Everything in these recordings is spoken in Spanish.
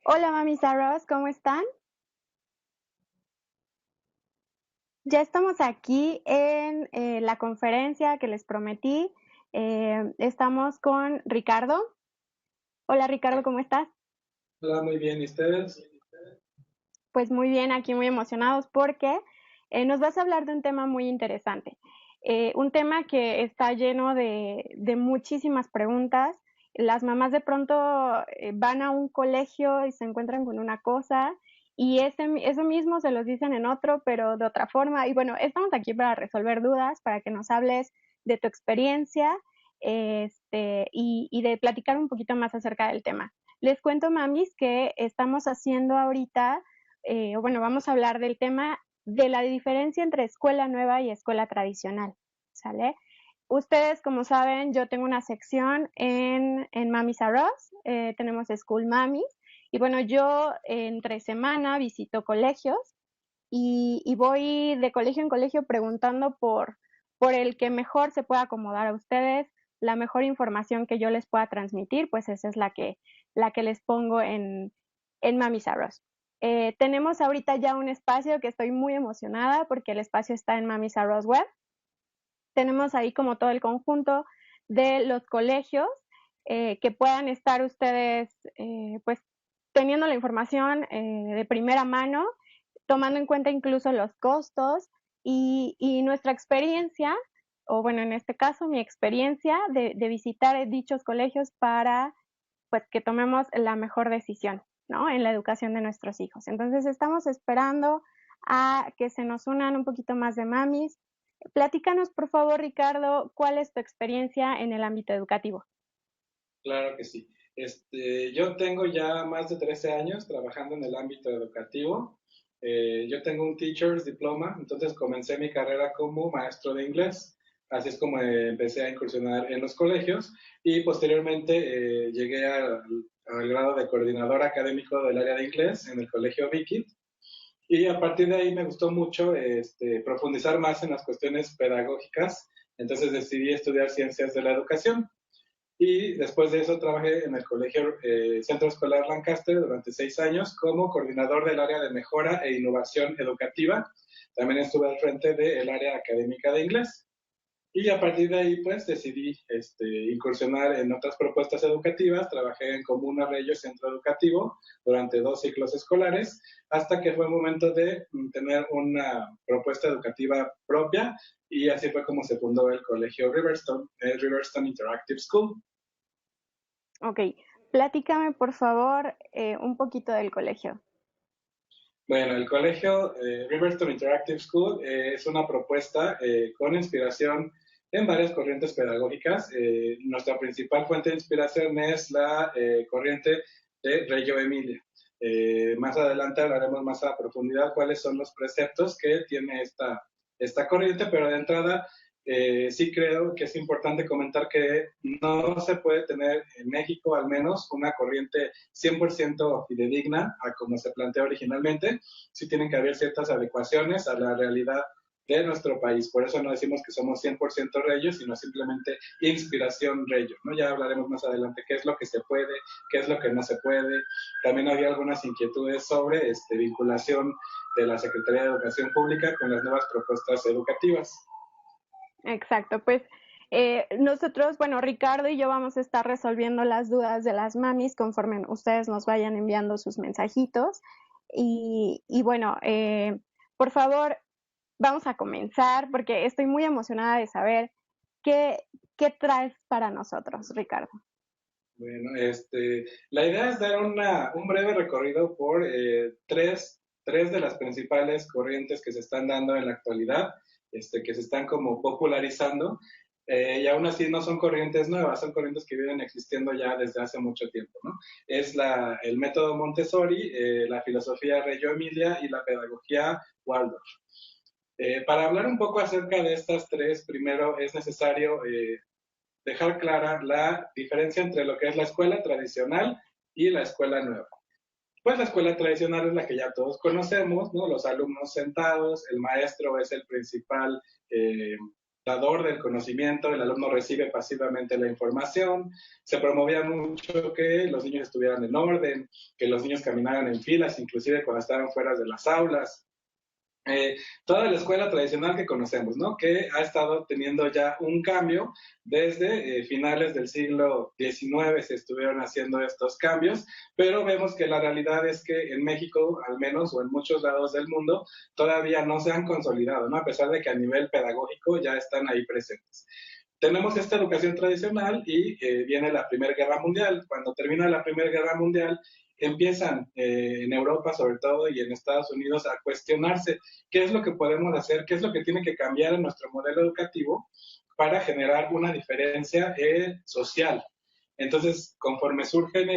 Hola, mami Saros, ¿cómo están? Ya estamos aquí en la conferencia que les prometí. Estamos con Ricardo. Hola, Ricardo, ¿cómo estás? Hola, muy bien. ¿Y ustedes? Pues muy bien, aquí muy emocionados porque nos vas a hablar de un tema muy interesante. Un tema que está lleno de muchísimas preguntas. Las mamás de pronto van a un colegio y se encuentran con una cosa y eso mismo se los dicen en otro, pero de otra forma. Y bueno, estamos aquí para resolver dudas, para que nos hables de tu experiencia y de platicar un poquito más acerca del tema. Les cuento, mamis, que estamos haciendo ahorita bueno, vamos a hablar del tema de la diferencia entre escuela nueva y escuela tradicional, ¿sale? Ustedes, como saben, yo tengo una sección en Mamis Are Us, tenemos School Mamis, y bueno, yo entre semana visito colegios y voy de colegio en colegio preguntando por el que mejor se pueda acomodar a ustedes, la mejor información que yo les pueda transmitir, pues esa es la que les pongo en Mamis Are Us. Tenemos ahorita ya un espacio que estoy muy emocionada porque el espacio está en Mamis Are Us Web. Tenemos ahí como todo el conjunto de los colegios que puedan estar ustedes pues teniendo la información de primera mano, tomando en cuenta incluso los costos y nuestra experiencia, o bueno, en este caso mi experiencia de visitar dichos colegios para pues que tomemos la mejor decisión, ¿no? En la educación de nuestros hijos. Entonces estamos esperando a que se nos unan un poquito más de mamis. Platícanos, por favor, Ricardo, ¿cuál es tu experiencia en el ámbito educativo? Claro que sí. Yo tengo ya más de 13 años trabajando en el ámbito educativo. Yo tengo un Teacher's Diploma, entonces comencé mi carrera como maestro de inglés. Así es como empecé a incursionar en los colegios y posteriormente llegué al grado de coordinador académico del área de inglés en el colegio Vicky. Y a partir de ahí me gustó mucho profundizar más en las cuestiones pedagógicas. Entonces decidí estudiar ciencias de la educación. Y después de eso trabajé en el colegio Centro Escolar Lancaster durante 6 años como coordinador del área de mejora e innovación educativa. También estuve al frente del área académica de inglés. Y a partir de ahí, pues, decidí incursionar en otras propuestas educativas. Trabajé en Comuna Reyes Centro Educativo durante 2 ciclos escolares, hasta que fue el momento de tener una propuesta educativa propia, y así fue como se fundó el colegio Riverstone, el Riverstone Interactive School. Ok, platícame, por favor, un poquito del colegio. Bueno, el colegio Riverstone Interactive School es una propuesta con inspiración en varias corrientes pedagógicas. Nuestra principal fuente de inspiración es la corriente de Reggio Emilia. Más adelante hablaremos más a profundidad cuáles son los preceptos que tiene esta corriente, pero de entrada sí creo que es importante comentar que no se puede tener en México al menos una corriente 100% fidedigna a como se planteó originalmente. Sí tienen que haber ciertas adecuaciones a la realidad de nuestro país. Por eso no decimos que somos 100% reyes, sino simplemente inspiración reyes, ¿no? Ya hablaremos más adelante qué es lo que se puede, qué es lo que no se puede. También había algunas inquietudes sobre vinculación de la Secretaría de Educación Pública con las nuevas propuestas educativas. Exacto, pues nosotros, bueno, Ricardo y yo vamos a estar resolviendo las dudas de las mamis conforme ustedes nos vayan enviando sus mensajitos. Y bueno, por favor, vamos a comenzar porque estoy muy emocionada de saber qué, qué traes para nosotros, Ricardo. Bueno, la idea es dar un breve recorrido por tres de las principales corrientes que se están dando en la actualidad, que se están como popularizando, y aún así no son corrientes nuevas, son corrientes que vienen existiendo ya desde hace mucho tiempo, ¿no? Es el método Montessori, la filosofía Reggio Emilia y la pedagogía Waldorf. Para hablar un poco acerca de estas tres, primero es necesario dejar clara la diferencia entre lo que es la escuela tradicional y la escuela nueva. Pues la escuela tradicional es la que ya todos conocemos, ¿no? Los alumnos sentados, el maestro es el principal dador del conocimiento, el alumno recibe pasivamente la información, se promovía mucho que los niños estuvieran en orden, que los niños caminaran en filas, inclusive cuando estaban fuera de las aulas. Toda la escuela tradicional que conocemos, ¿no? Que ha estado teniendo ya un cambio desde finales del siglo XIX se estuvieron haciendo estos cambios, pero vemos que la realidad es que en México, al menos, o en muchos lados del mundo, todavía no se han consolidado, ¿no? A pesar de que a nivel pedagógico ya están ahí presentes. Tenemos esta educación tradicional y viene la Primera Guerra Mundial. Cuando termina la Primera Guerra Mundial, empiezan en Europa sobre todo y en Estados Unidos a cuestionarse qué es lo que podemos hacer, qué es lo que tiene que cambiar en nuestro modelo educativo para generar una diferencia social. Entonces, conforme surgen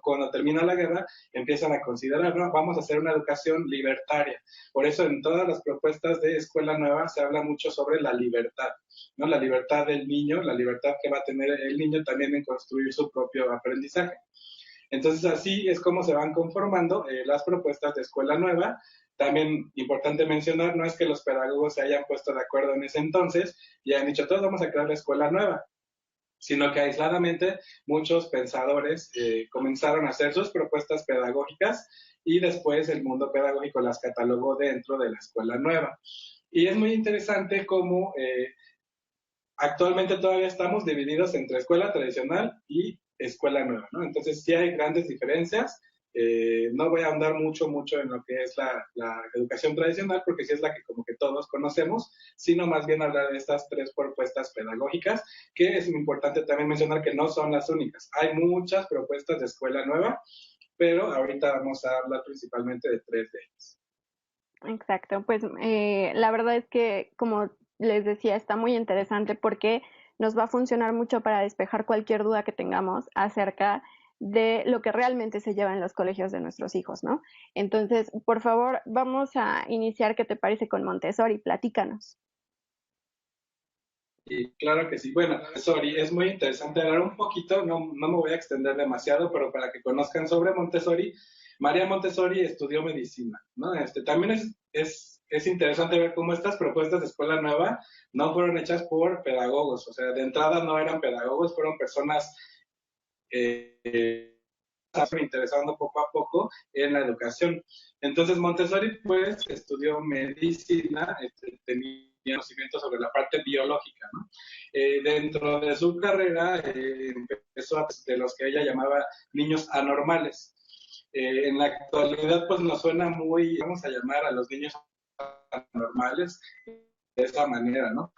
cuando termina la guerra, empiezan a considerar, ¿no? Vamos a hacer una educación libertaria. Por eso en todas las propuestas de Escuela Nueva se habla mucho sobre la libertad, ¿no? La libertad del niño, la libertad que va a tener el niño también en construir su propio aprendizaje. Entonces, así es como se van conformando las propuestas de Escuela Nueva. También importante mencionar, no es que los pedagogos se hayan puesto de acuerdo en ese entonces y hayan dicho, todos vamos a crear la Escuela Nueva, sino que aisladamente muchos pensadores comenzaron a hacer sus propuestas pedagógicas y después el mundo pedagógico las catalogó dentro de la Escuela Nueva. Y es muy interesante cómo actualmente todavía estamos divididos entre escuela tradicional y escuela nueva, ¿no? Entonces sí hay grandes diferencias. No voy a ahondar mucho en lo que es la educación tradicional, porque sí es la que como que todos conocemos, sino más bien hablar de estas tres propuestas pedagógicas, que es muy importante también mencionar que no son las únicas. Hay muchas propuestas de escuela nueva, pero ahorita vamos a hablar principalmente de tres de ellas. Exacto, pues la verdad es que, como les decía, está muy interesante porque nos va a funcionar mucho para despejar cualquier duda que tengamos acerca de lo que realmente se lleva en los colegios de nuestros hijos, ¿no? Entonces, por favor, vamos a iniciar, ¿qué te parece con Montessori? Platícanos. Y claro que sí. Bueno, Montessori, es muy interesante hablar un poquito, no me voy a extender demasiado, pero para que conozcan sobre Montessori, María Montessori estudió medicina, ¿no? También es interesante ver cómo estas propuestas de escuela nueva no fueron hechas por pedagogos, o sea, de entrada no eran pedagogos, fueron personas interesando poco a poco en la educación. Entonces Montessori pues estudió medicina, tenía conocimiento sobre la parte biológica, ¿no? Dentro de su carrera empezó de los que ella llamaba niños anormales. En la actualidad pues nos suena muy, vamos a llamar a los niños anormales de esa manera, ¿no?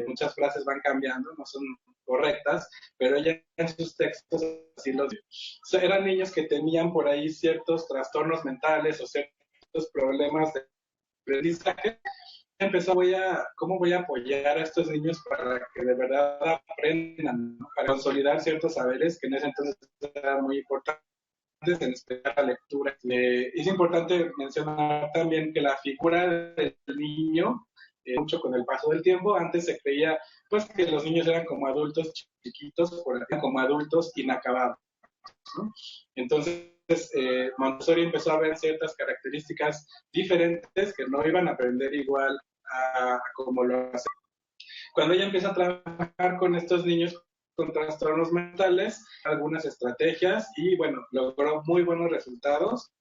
Muchas frases van cambiando, no son correctas, pero ella en sus textos así los dio. O sea, eran niños que tenían por ahí ciertos trastornos mentales o ciertos problemas de aprendizaje. Empezó, ¿cómo voy a apoyar a estos niños para que de verdad aprendan, ¿no? Para consolidar ciertos saberes que en ese entonces eran muy importantes, en especial la lectura. Es importante mencionar también que la figura del niño, mucho con el paso del tiempo, antes se creía pues que los niños eran como adultos chiquitos, como adultos inacabados, ¿no? Entonces, Montessori empezó a ver ciertas características diferentes que no iban a aprender igual a como lo hace. Cuando ella empieza a trabajar con estos niños con trastornos mentales, algunas estrategias y bueno, logró muy buenos resultados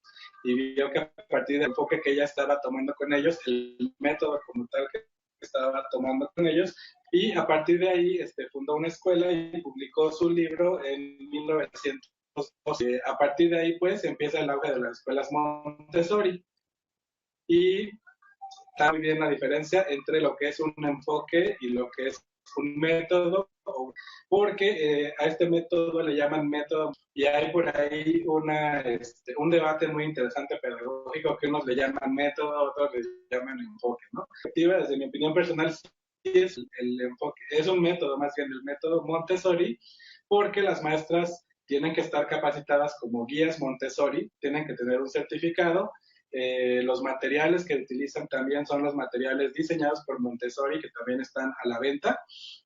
y vio que a partir del enfoque que ella estaba tomando con ellos, el método como tal que estaba tomando con ellos, y a partir de ahí fundó una escuela y publicó su libro en 1912. A partir de ahí pues empieza el auge de las escuelas Montessori y está muy bien la diferencia entre lo que es un enfoque y lo que es un método, porque a este método le llaman método y hay por ahí un debate muy interesante pedagógico que unos le llaman método, otros le llaman enfoque, ¿no? Desde mi opinión personal, sí es el enfoque, es un método, más bien el método Montessori, porque las maestras tienen que estar capacitadas como guías Montessori, tienen que tener un certificado. Los materiales que utilizan también son los materiales diseñados por Montessori, que también están a la venta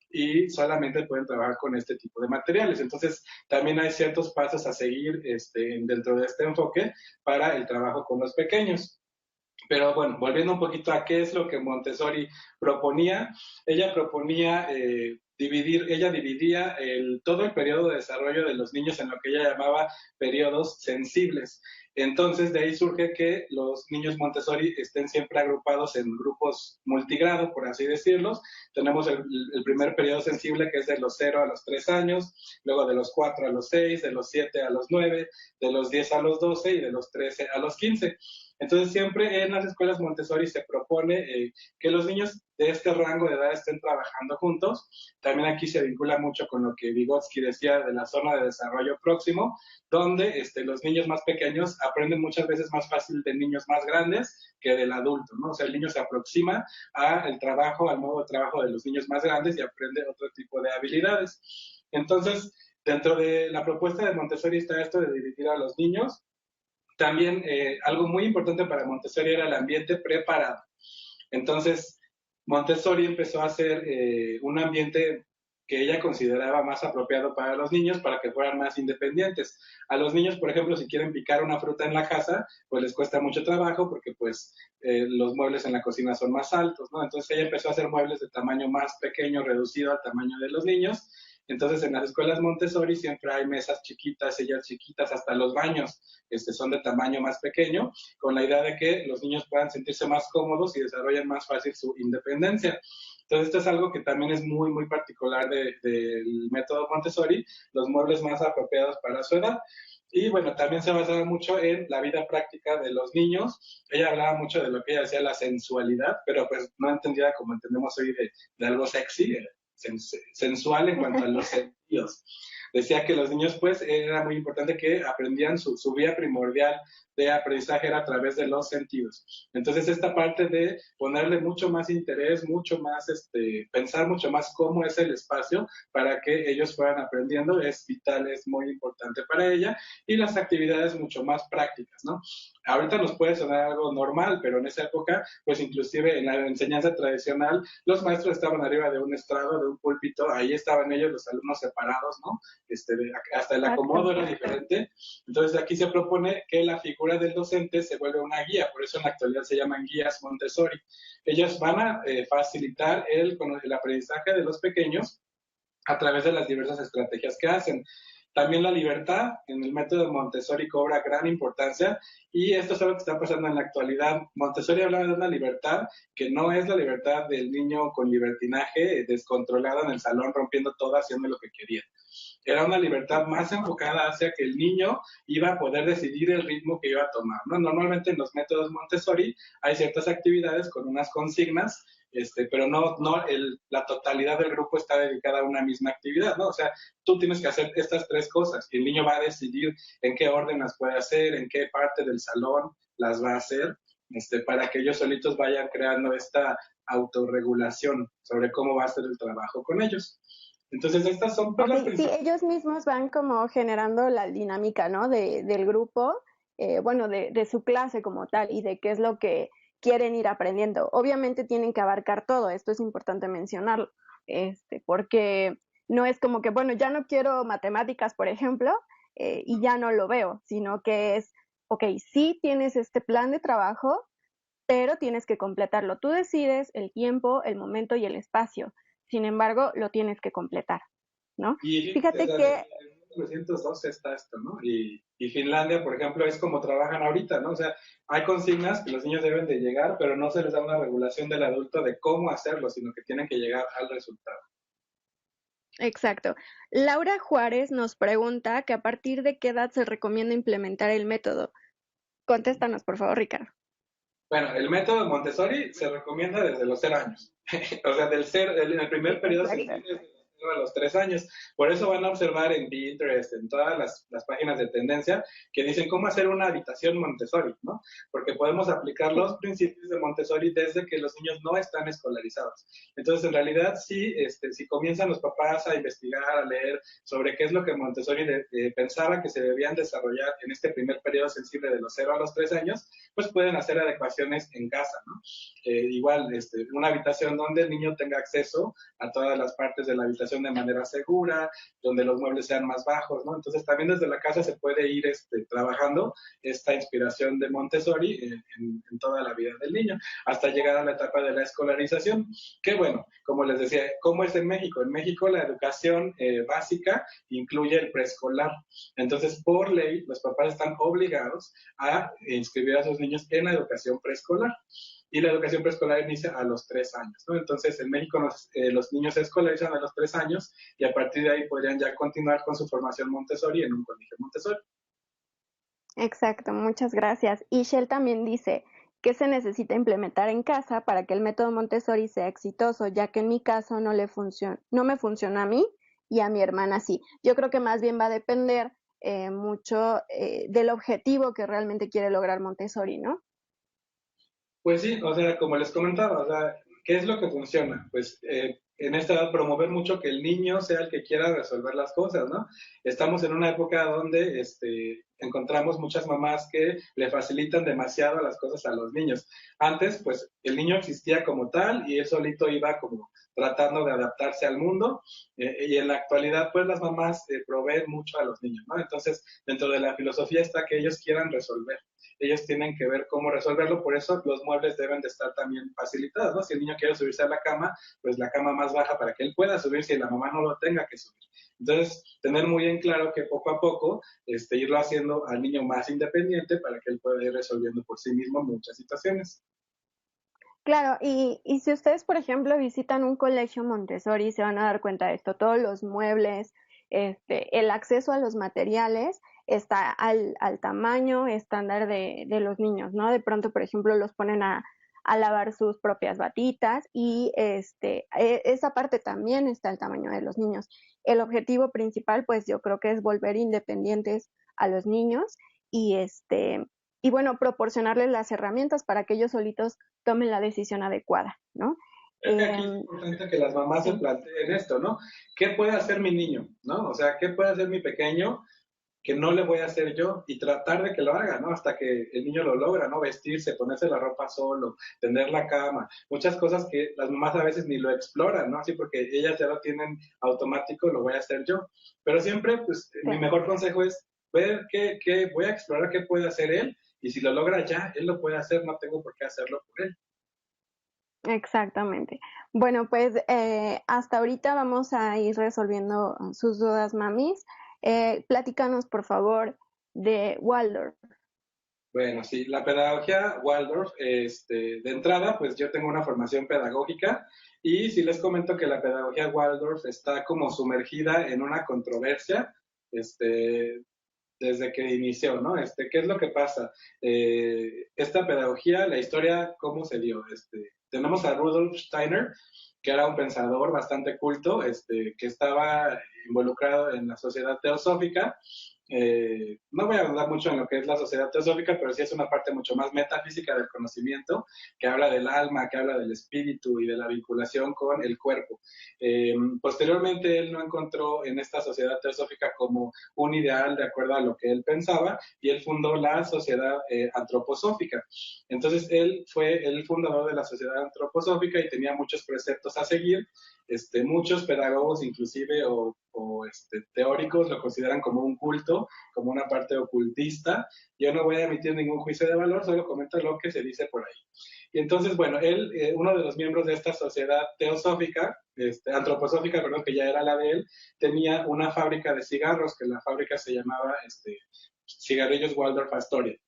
y solamente pueden trabajar con este tipo de materiales. Entonces, también hay ciertos pasos a seguir dentro de este enfoque para el trabajo con los pequeños. Pero bueno, volviendo un poquito a qué es lo que Montessori proponía, ella proponía ella dividía todo el periodo de desarrollo de los niños en lo que ella llamaba periodos sensibles. Entonces, de ahí surge que los niños Montessori estén siempre agrupados en grupos multigrado, por así decirlos. Tenemos el primer periodo sensible, que es de los 0 a los 3 años, luego de los 4 a los 6, de los 7 a los 9, de los 10 a los 12 y de los 13 a los 15. Entonces, siempre en las escuelas Montessori se propone que los niños de este rango de edad estén trabajando juntos. También aquí se vincula mucho con lo que Vygotsky decía de la zona de desarrollo próximo, donde los niños más pequeños aprenden muchas veces más fácil de niños más grandes que del adulto, ¿no? O sea, el niño se aproxima al trabajo, al modo de trabajo de los niños más grandes y aprende otro tipo de habilidades. Entonces, dentro de la propuesta de Montessori está esto de dividir a los niños. También algo muy importante para Montessori era el ambiente preparado. Entonces, Montessori empezó a hacer un ambiente que ella consideraba más apropiado para los niños, para que fueran más independientes. A los niños, por ejemplo, si quieren picar una fruta en la casa, pues les cuesta mucho trabajo porque pues los muebles en la cocina son más altos, ¿no? Entonces ella empezó a hacer muebles de tamaño más pequeño, reducido al tamaño de los niños. Entonces en las escuelas Montessori siempre hay mesas chiquitas, sillas chiquitas, hasta los baños son de tamaño más pequeño, con la idea de que los niños puedan sentirse más cómodos y desarrollen más fácil su independencia. Entonces, esto es algo que también es muy, muy particular del método Montessori, los muebles más apropiados para su edad. Y bueno, también se basaba mucho en la vida práctica de los niños. Ella hablaba mucho de lo que ella decía la sensualidad, pero pues no entendía como entendemos hoy de algo sexy, sensual en cuanto a los sentidos. Decía que los niños, pues, era muy importante que aprendían su vía primordial de aprendizaje era a través de los sentidos. Entonces, esta parte de ponerle mucho más interés, mucho más, pensar mucho más cómo es el espacio para que ellos fueran aprendiendo es vital, es muy importante para ella, y las actividades mucho más prácticas, ¿no? Ahorita nos puede sonar algo normal, pero en esa época, pues inclusive en la enseñanza tradicional, los maestros estaban arriba de un estrado, de un púlpito, ahí estaban ellos, los alumnos separados, ¿no? Hasta el acomodo era diferente. Entonces aquí se propone que la figura del docente se vuelve una guía, por eso en la actualidad se llaman guías Montessori. Ellos van a facilitar el aprendizaje de los pequeños a través de las diversas estrategias que hacen. También la libertad en el método Montessori cobra gran importancia y esto es algo que está pasando en la actualidad. Montessori hablaba de una libertad que no es la libertad del niño con libertinaje, descontrolado en el salón, rompiendo todo, haciendo lo que quería. Era una libertad más enfocada hacia que el niño iba a poder decidir el ritmo que iba a tomar, ¿no? Normalmente en los métodos Montessori hay ciertas actividades con unas consignas, pero la totalidad del grupo está dedicada a una misma actividad, ¿no? O sea, tú tienes que hacer estas tres cosas y el niño va a decidir en qué orden las puede hacer, en qué parte del salón las va a hacer, para que ellos solitos vayan creando esta autorregulación sobre cómo va a ser el trabajo con ellos. Entonces, estas son pues, las principales. Sí, ellos mismos van como generando la dinámica, ¿no? Del grupo, bueno, de su clase como tal y de qué es lo que quieren ir aprendiendo. Obviamente tienen que abarcar todo, esto es importante mencionarlo, porque no es como que, bueno, ya no quiero matemáticas, por ejemplo, y ya no lo veo, sino que es, ok, sí tienes este plan de trabajo, pero tienes que completarlo. Tú decides el tiempo, el momento y el espacio. Sin embargo, lo tienes que completar, ¿no? Y fíjate que en 1912 está esto, ¿no? Y Finlandia, por ejemplo, es como trabajan ahorita, ¿no? O sea, hay consignas que los niños deben de llegar, pero no se les da una regulación del adulto de cómo hacerlo, sino que tienen que llegar al resultado. Exacto. Laura Juárez nos pregunta que a partir de qué edad se recomienda implementar el método. Contéstanos, por favor, Ricardo. Bueno, el método Montessori se recomienda desde los 0 años. O sea, en el primer periodo a los 3 años. Por eso van a observar en Pinterest, en todas las páginas de tendencia, que dicen cómo hacer una habitación Montessori, ¿no? Porque podemos aplicar los principios de Montessori desde que los niños no están escolarizados. Entonces, en realidad, sí, si comienzan los papás a investigar, a leer sobre qué es lo que Montessori pensaba que se debían desarrollar en este primer periodo sensible de los 0 a los 3 años, pues pueden hacer adecuaciones en casa, ¿no? Igual, una habitación donde el niño tenga acceso a todas las partes de la habitación habitación de manera segura, donde los muebles sean más bajos, ¿no? Entonces también desde la casa se puede ir trabajando esta inspiración de Montessori en toda la vida del niño, hasta llegar a la etapa de la escolarización. Que bueno, como les decía, ¿cómo es en México? En México la educación básica incluye el preescolar. Entonces, por ley, los papás están obligados a inscribir a sus niños en la educación preescolar. Y la educación preescolar inicia a los 3 años, ¿no? Entonces, en México los niños se escolarizan a los 3 años y a partir de ahí podrían ya continuar con su formación Montessori en un colegio Montessori. Exacto, muchas gracias. Y Shell también dice que se necesita implementar en casa para que el método Montessori sea exitoso, ya que en mi caso no me funciona a mí y a mi hermana sí. Yo creo que más bien va a depender mucho del objetivo que realmente quiere lograr Montessori, ¿no? Pues sí, o sea, como les comentaba, o sea, ¿qué es lo que funciona? Pues en esta edad promover mucho que el niño sea el que quiera resolver las cosas, ¿no? Estamos en una época donde encontramos muchas mamás que le facilitan demasiado las cosas a los niños. Antes, pues el niño existía como tal y él solito iba como tratando de adaptarse al mundo y en la actualidad, pues las mamás proveen mucho a los niños, ¿no? Entonces, dentro de la filosofía está que ellos quieran resolver. Ellos tienen que ver cómo resolverlo, por eso los muebles deben de estar también facilitados, ¿no? Si el niño quiere subirse a la cama, pues la cama más baja para que él pueda subirse y la mamá no lo tenga que subir. Entonces, tener muy en claro que poco a poco irlo haciendo al niño más independiente para que él pueda ir resolviendo por sí mismo muchas situaciones. Claro, y si ustedes, por ejemplo, visitan un colegio Montessori, se van a dar cuenta de esto, todos los muebles, el acceso a los materiales está al tamaño estándar de los niños, ¿no? De pronto, por ejemplo, los ponen a lavar sus propias batitas y esa parte también está al tamaño de los niños. El objetivo principal, pues yo creo que es volver independientes a los niños y y bueno, proporcionarles las herramientas para que ellos solitos tomen la decisión adecuada, ¿no? Creo que aquí es importante que las mamás se Sí, planteen esto, ¿no? ¿Qué puede hacer mi niño? ¿No? O sea, ¿qué puede hacer mi pequeño que no le voy a hacer yo? Y tratar de que lo haga, ¿no? Hasta que el niño lo logra, ¿no? Vestirse, ponerse la ropa solo, tender la cama, muchas cosas que las mamás a veces ni lo exploran, ¿no? Así porque ellas ya lo tienen automático, lo voy a hacer yo. Pero siempre, pues, sí, mi mejor consejo es ver qué voy a explorar qué puede hacer él y si lo logra ya, él lo puede hacer, no tengo por qué hacerlo por él. exactamente. Bueno, pues hasta ahorita vamos a ir resolviendo sus dudas, mamis. Platícanos, por favor, de Waldorf. Bueno, sí, la pedagogía Waldorf, de entrada, pues yo tengo una formación pedagógica y sí les comento que la pedagogía Waldorf está como sumergida en una controversia, desde que inició, ¿no? ¿Qué es lo que pasa? Esta pedagogía, la historia, ¿cómo se dio? Tenemos a Rudolf Steiner, que era un pensador bastante culto, que estaba involucrado en la sociedad teosófica. No voy a hablar mucho en lo que es la sociedad teosófica, pero sí es una parte mucho más metafísica del conocimiento, que habla del alma, que habla del espíritu y de la vinculación con el cuerpo. Posteriormente, él no encontró en esta sociedad teosófica como un ideal de acuerdo a lo que él pensaba y él fundó la sociedad antroposófica. Entonces, él fue el fundador de la sociedad antroposófica y tenía muchos preceptos a seguir. Muchos pedagogos inclusive teóricos lo consideran como un culto, como una parte ocultista. Yo no voy a emitir ningún juicio de valor, solo comento lo que se dice por ahí. Y entonces, bueno, él, uno de los miembros de esta sociedad teosófica, antroposófica, perdón, que ya era la de él, tenía una fábrica de cigarros, que la fábrica se llamaba Cigarrillos Waldorf Astoria.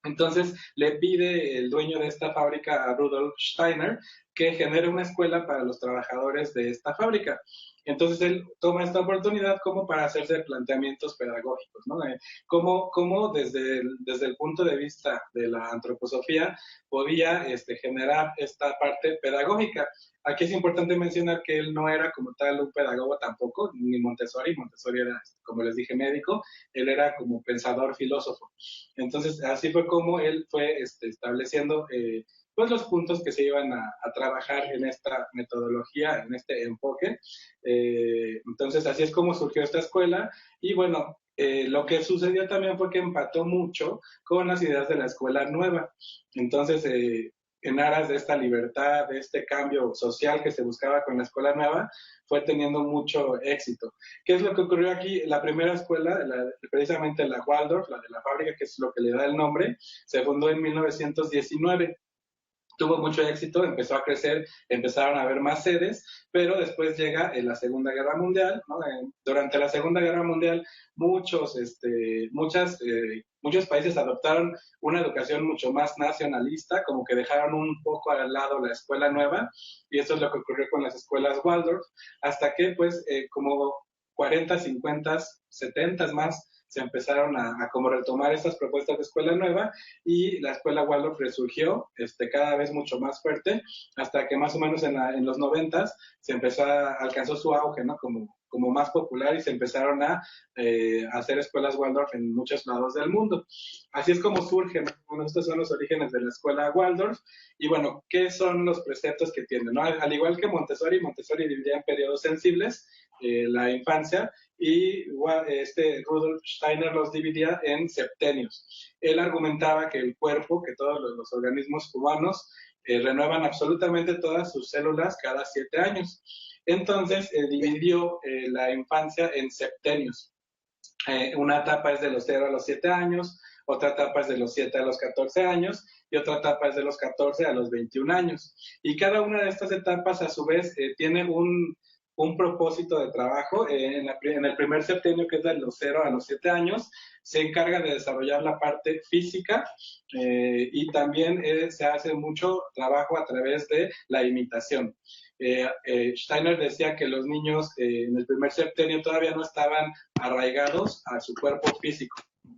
Entonces le pide el dueño de esta fábrica a Rudolf Steiner que genere una escuela para los trabajadores de esta fábrica. Entonces él toma esta oportunidad como para hacerse planteamientos pedagógicos, ¿no? Cómo desde el punto de vista de la antroposofía podía generar esta parte pedagógica. Aquí es importante mencionar que él no era como tal un pedagogo tampoco, ni Montessori. Montessori era, como les dije, médico. Él era como pensador, filósofo. Entonces, así fue como él fue estableciendo pues los puntos que se iban a trabajar en esta metodología, en este enfoque. Entonces, así es como surgió esta escuela. Y bueno, lo que sucedió también fue que empató mucho con las ideas de la escuela nueva. Entonces, en aras de esta libertad, de este cambio social que se buscaba con la escuela nueva, fue teniendo mucho éxito. ¿Qué es lo que ocurrió aquí? La primera escuela, precisamente la Waldorf, la de la fábrica, que es lo que le da el nombre, se fundó en 1919. Tuvo mucho éxito, empezó a crecer, empezaron a haber más sedes, pero después llega la Segunda Guerra Mundial, ¿no? Durante la Segunda Guerra Mundial muchos países adoptaron una educación mucho más nacionalista, como que dejaron un poco al lado la escuela nueva, y eso es lo que ocurrió con las escuelas Waldorf, hasta que pues como 40, 50, 70 más se empezaron a como retomar estas propuestas de escuela nueva y la escuela Waldorf resurgió cada vez mucho más fuerte hasta que más o menos en los 90 se alcanzó su auge, ¿no? Como más popular y se empezaron a hacer escuelas Waldorf en muchos lados del mundo. Así es como surge, ¿no? Bueno, estos son los orígenes de la escuela Waldorf y bueno, ¿qué son los preceptos que tienen? ¿No? Al igual que Montessori dividía en periodos sensibles, la infancia, y Rudolf Steiner los dividía en septenios. Él argumentaba que el cuerpo, que todos los organismos humanos, renuevan absolutamente todas sus células cada 7 años. Entonces, dividió la infancia en septenios. Una etapa es de los 0 a los 7 años, otra etapa es de los 7 a los 14 años y otra etapa es de los 14 a los 21 años. Y cada una de estas etapas, a su vez, tiene un propósito de trabajo. En el primer septenio, que es de los 0 a los 7 años, se encarga de desarrollar la parte física y también se hace mucho trabajo a través de la imitación. Steiner decía que los niños en el primer septenio todavía no estaban arraigados a su cuerpo físico,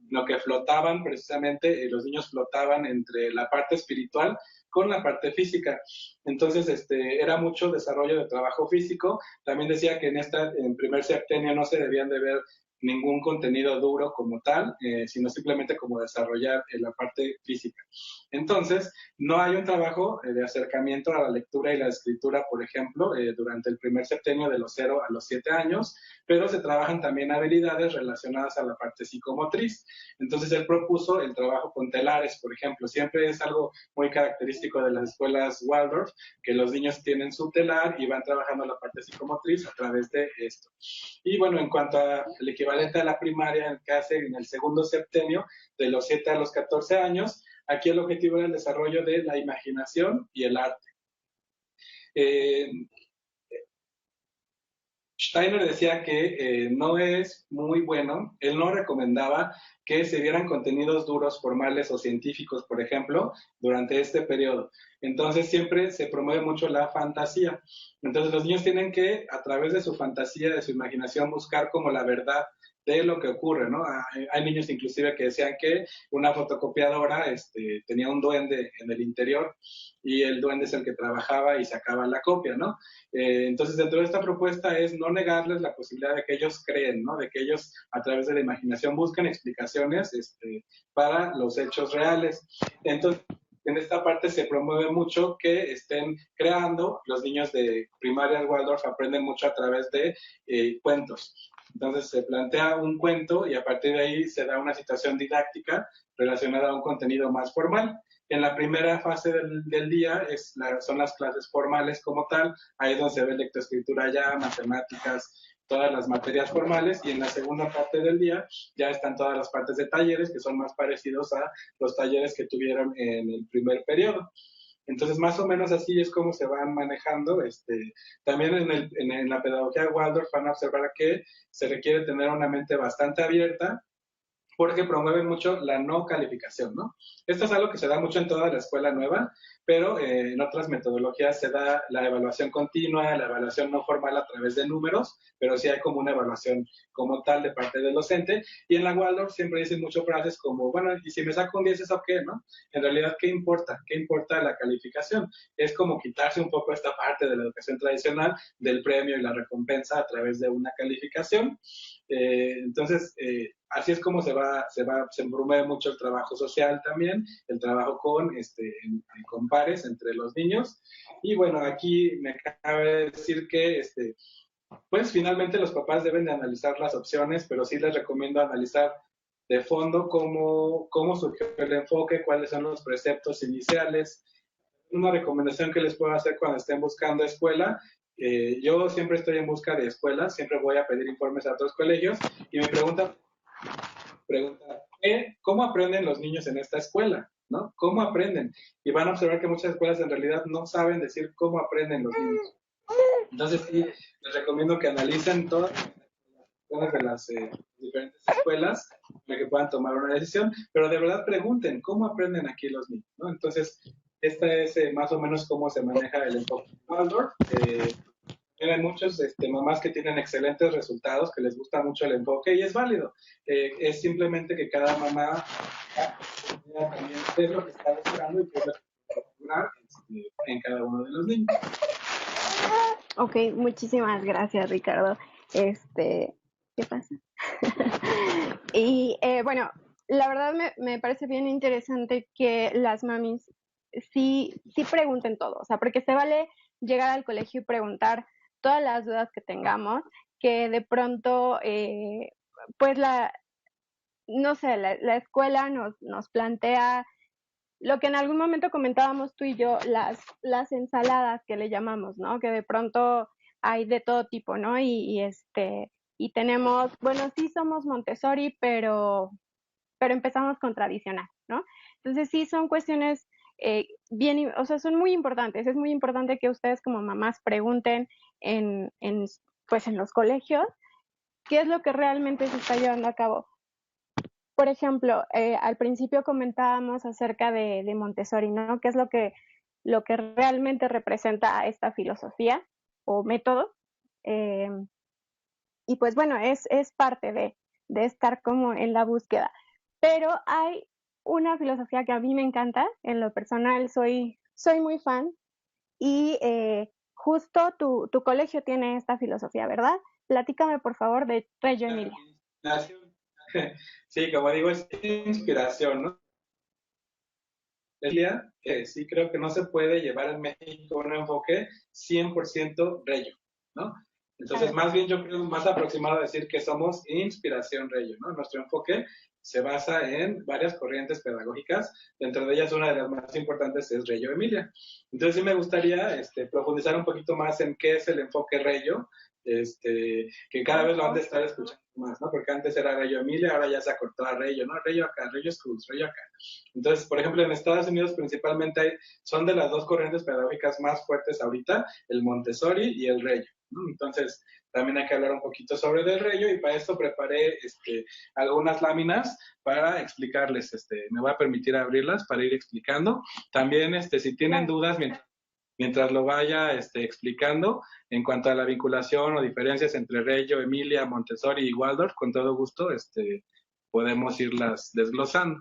sino que flotaban precisamente, los niños flotaban entre la parte espiritual con la parte física. Entonces, era mucho desarrollo de trabajo físico. También decía que en primer septenio no se debían de ver ningún contenido duro como tal, sino simplemente como desarrollar la parte física. Entonces, no hay un trabajo de acercamiento a la lectura y la escritura, por ejemplo, durante el primer septenio de los 0 a los 7 años, pero se trabajan también habilidades relacionadas a la parte psicomotriz. Entonces, él propuso el trabajo con telares, por ejemplo. Siempre es algo muy característico de las escuelas Waldorf, que los niños tienen su telar y van trabajando la parte psicomotriz a través de esto. Y bueno, en cuanto al equivalente a la primaria, que hace en el segundo septenio, de los 7 a los 14 años, aquí el objetivo era el desarrollo de la imaginación y el arte. Steiner decía que no es muy bueno, él no recomendaba que se vieran contenidos duros, formales o científicos, por ejemplo, durante este periodo. Entonces siempre se promueve mucho la fantasía. Entonces los niños tienen que, a través de su fantasía, de su imaginación, buscar como la verdad de lo que ocurre, ¿no? Hay niños inclusive que decían que una fotocopiadora tenía un duende en el interior y el duende es el que trabajaba y sacaba la copia, ¿no? Entonces, dentro de esta propuesta es no negarles la posibilidad de que ellos creen, ¿no? De que ellos, a través de la imaginación, busquen explicaciones para los hechos reales. Entonces, en esta parte se promueve mucho que estén creando. Los niños de primaria Waldorf aprenden mucho a través de cuentos. Entonces se plantea un cuento y a partir de ahí se da una situación didáctica relacionada a un contenido más formal. En la primera fase del día son las clases formales como tal, ahí es donde se ve lectoescritura ya, matemáticas, todas las materias formales, y en la segunda parte del día ya están todas las partes de talleres que son más parecidos a los talleres que tuvieron en el primer periodo. Entonces, más o menos así es como se van manejando. También en la pedagogía Waldorf van a observar que se requiere tener una mente bastante abierta porque promueven mucho la no calificación, ¿no? Esto es algo que se da mucho en toda la escuela nueva, pero en otras metodologías se da la evaluación continua, la evaluación no formal a través de números, pero sí hay como una evaluación como tal de parte del docente. Y en la Waldorf siempre dicen muchas frases como, bueno, y si me saco un 10, ¿eso qué, no? En realidad, ¿qué importa? ¿Qué importa la calificación? Es como quitarse un poco esta parte de la educación tradicional del premio y la recompensa a través de una calificación. Entonces, así es como se promueve mucho el trabajo social también, el trabajo con pares entre los niños. Y bueno, aquí me cabe decir que pues finalmente los papás deben de analizar las opciones, pero sí les recomiendo analizar de fondo cómo surgió el enfoque, cuáles son los preceptos iniciales, una recomendación que les puedo hacer cuando estén buscando escuela. Yo siempre estoy en busca de escuelas, siempre voy a pedir informes a otros colegios y me pregunta, ¿cómo aprenden los niños en esta escuela? ¿No? ¿Cómo aprenden? Y van a observar que muchas escuelas en realidad no saben decir cómo aprenden los niños. Entonces sí, les recomiendo que analicen todas las de las diferentes escuelas para que puedan tomar una decisión, pero de verdad pregunten cómo aprenden aquí los niños, ¿no? Entonces, esta es más o menos cómo se maneja el enfoque de Waldorf. Hay muchos mamás que tienen excelentes resultados, que les gusta mucho el enfoque y es válido. Es simplemente que cada mamá también qué es lo que está buscando y qué es lo que está lograr en cada uno de los niños. Ok, muchísimas gracias, Ricardo. ¿Qué pasa? Y bueno, la verdad me parece bien interesante que las mamis sí pregunten todo, o sea, porque se vale llegar al colegio y preguntar todas las dudas que tengamos, que de pronto, pues no sé, la escuela nos plantea lo que en algún momento comentábamos tú y yo, las ensaladas que le llamamos, ¿no? Que de pronto hay de todo tipo, ¿no? Y tenemos, bueno, sí somos Montessori, pero empezamos con tradicional, ¿no? Entonces sí son cuestiones bien, o sea, son muy importantes. Es muy importante que ustedes como mamás pregunten pues en los colegios qué es lo que realmente se está llevando a cabo. Por ejemplo, al principio comentábamos acerca de Montessori, ¿no? ¿Qué es lo que realmente representa esta filosofía o método? Eh, y pues bueno, es parte de estar como en la búsqueda. Pero hay una filosofía que a mí me encanta, en lo personal soy muy fan, y justo tu colegio tiene esta filosofía, ¿verdad? Platícame por favor de Reggio Emilia. Sí, como digo, es inspiración, ¿no? Que sí creo que no se puede llevar en México un enfoque 100% Reggio, ¿no? Entonces, más bien yo creo más aproximado a decir que somos inspiración Reggio, ¿no? Nuestro enfoque se basa en varias corrientes pedagógicas, dentro de ellas una de las más importantes es Reggio Emilia. Entonces sí me gustaría profundizar un poquito más en qué es el enfoque Reggio, que cada vez lo han de estar escuchando más, ¿no? Porque antes era Reggio Emilia, ahora ya se acortó a Reggio, ¿no? Reggio acá, Reggio Schools, Reggio acá. Entonces, por ejemplo, en Estados Unidos principalmente son de las dos corrientes pedagógicas más fuertes ahorita, el Montessori y el Reggio, ¿no? Entonces, también hay que hablar un poquito sobre el Reggio y para esto preparé algunas láminas para explicarles. Me voy a permitir abrirlas para ir explicando. También, si tienen dudas mientras lo vaya explicando en cuanto a la vinculación o diferencias entre Reggio, Emilia, Montessori y Waldorf, con todo gusto podemos irlas desglosando.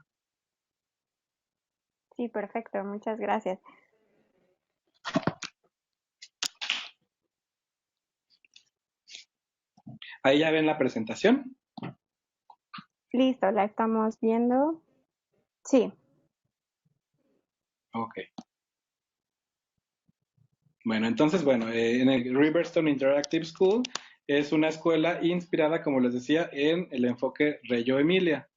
Sí, perfecto, muchas gracias. Ahí ya ven la presentación. Listo, la estamos viendo. Sí. Ok. Bueno, entonces, en el Riverstone Interactive School es una escuela inspirada, como les decía, en el enfoque Reggio Emilia.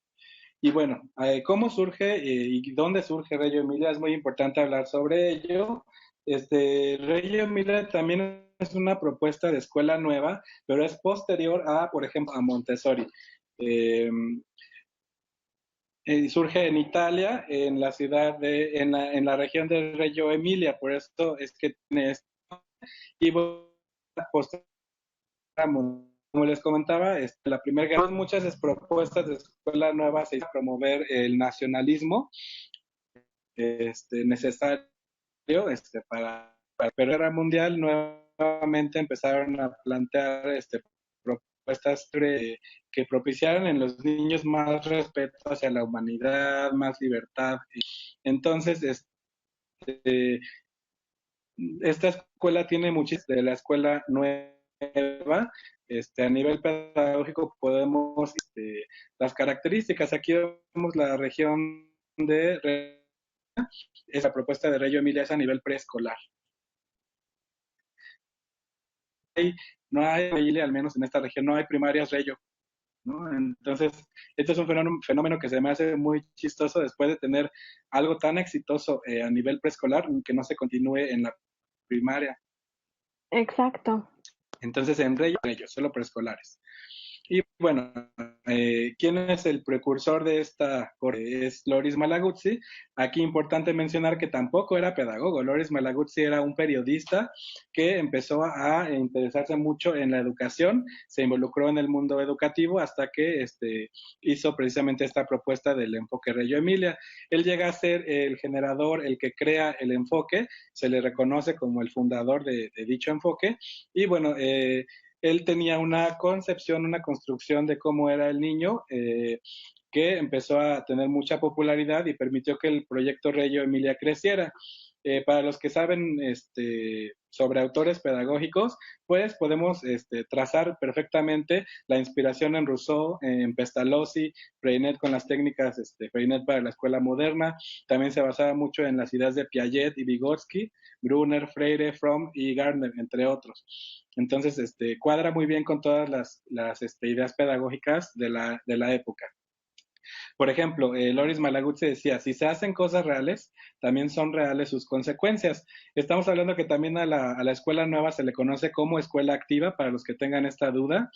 Y bueno, ¿cómo surge y dónde surge Reggio Emilia? Es muy importante hablar sobre ello. Reggio Emilia también es una propuesta de escuela nueva, pero es posterior a, por ejemplo, a Montessori. Surge en Italia, en la ciudad en la región de Reggio Emilia, por eso es que tiene esto. Y bueno, como les comentaba, la primera guerra, muchas propuestas de escuela nueva se hizo promover el nacionalismo necesario para la guerra mundial. Nuevamente empezaron a plantear propuestas que propiciaran en los niños más respeto hacia la humanidad, más libertad. Entonces, esta escuela tiene muchísimas de la escuela nueva. A nivel pedagógico podemos, las características, aquí vemos la región de esa propuesta de Reggio Emilia es a nivel preescolar. No hay, al menos en esta región, no hay primarias Reggio. ¿no? Entonces, este es un fenómeno que se me hace muy chistoso después de tener algo tan exitoso a nivel preescolar, que no se continúe en la primaria. Exacto. Entonces, en Reyes, solo preescolares. Y bueno, ¿quién es el precursor de esta corriente? Es Loris Malaguzzi. Aquí importante mencionar que tampoco era pedagogo. Loris Malaguzzi era un periodista que empezó a interesarse mucho en la educación, se involucró en el mundo educativo hasta que hizo precisamente esta propuesta del enfoque Reggio Emilia. Él llega a ser el generador, el que crea el enfoque, se le reconoce como el fundador de dicho enfoque. Y bueno, él tenía una concepción, una construcción de cómo era el niño, que empezó a tener mucha popularidad y permitió que el proyecto Reggio Emilia creciera. Para los que saben sobre autores pedagógicos, pues podemos trazar perfectamente la inspiración en Rousseau, en Pestalozzi, Freinet con las técnicas Freinet para la escuela moderna. También se basaba mucho en las ideas de Piaget y Vygotsky, Brunner, Freire, Fromm y Gardner, entre otros. Entonces, cuadra muy bien con todas las ideas pedagógicas de la época. Por ejemplo, Loris Malaguzzi decía, si se hacen cosas reales, también son reales sus consecuencias. Estamos hablando que también a la escuela nueva se le conoce como escuela activa, para los que tengan esta duda.